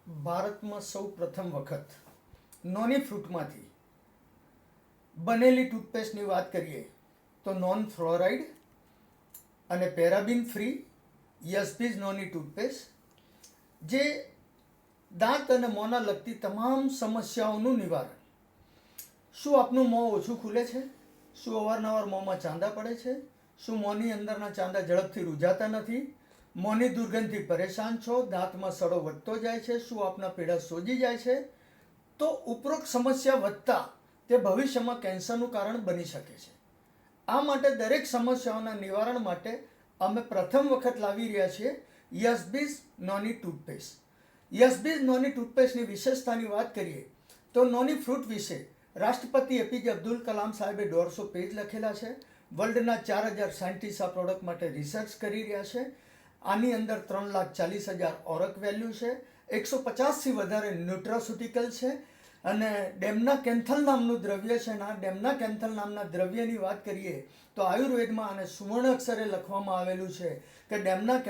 ભારતમાં સૌ પ્રથમ વખત નોની ફ્રૂટમાંથી બનેલી ટૂથપેસ્ટની વાત કરીએ તો નોન ફ્લોરાઇડ અને પેરાબિન ફ્રી યશબીઝ નોની ટૂથપેસ્ટ જે દાંત અને મોંના લગતી તમામ સમસ્યાઓનું નિવારણ. શું આપનું મોં ઓછું ખુલે છે? શું અવારનવાર મોંમાં ચાંદા પડે છે? શું મોંની અંદરના ચાંદા ઝડપથી રૂઝાતા નથી? મોંની દુર્ગંધથી પરેશાન છો? દાંતમાં સડો વધતો જાય છે? શું આપના પીડા સોજી જાય છે? તો ઉપરોક્ત સમસ્યા વધતા તે ભવિષ્યમાં કેન્સરનું કારણ બની શકે છે. આ માટે દરેક સમસ્યાઓના નિવારણ માટે અમે પ્રથમ વખત લાવી રહ્યા છીએ યશબીઝ નોની ટૂથપેસ્ટ. યશબીઝ નોની ટૂથપેસ્ટની વિશેષતાની વાત કરીએ તો નોની ફ્રૂટ વિશે રાષ્ટ્રપતિ એપીજે અબ્દુલ કલામ સાહેબે 150 પેજ લખેલા છે. વર્લ્ડના 4000 સાયન્ટિસ્ટ આ પ્રોડક્ટ માટે રિસર્ચ કરી રહ્યા છે. આની અંદર 3,40,000 ઓરક વેલ્યુ છે, 150થી વધારે ન્યુટ્રાસ્યુટિકલ છે અને ડેમના કેન્થલ નામનું દ્રવ્ય છે. અને આ ડેમના કેન્થલ નામના દ્રવ્યની વાત કરીએ તો આયુર્વેદમાં આને સુવર્ણ અક્ષરે લખવામાં આવેલું છે કે ડેમના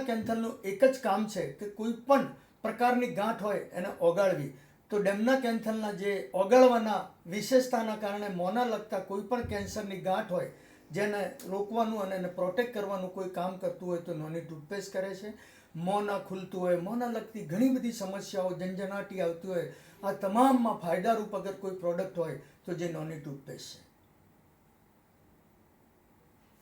કેન્થલનું એક જ કામ છે કે કોઈ પણ પ્રકારની ગાંઠ હોય એને ઓગાળવી. તો ડેમના કેન્થલના જે ઓગાળવાના વિશેષતાના કારણે મોંના લગતા કોઈ પણ કેન્સરની ગાંઠ હોય જેને રોકવાનું અને એને પ્રોટેક્ટ કરવાનું કોઈ કામ કરતું હોય તો નોની ટૂથપેસ્ટ કરે છે. મોં ના ખુલતું હોય, મોંના લગતી ઘણી બધી સમસ્યાઓ ઝંઝનાટી આવતી હોય, આ તમામમાં ફાયદારૂપ અગર કોઈ પ્રોડક્ટ હોય તો જે નોની ટૂથપેસ્ટ છે.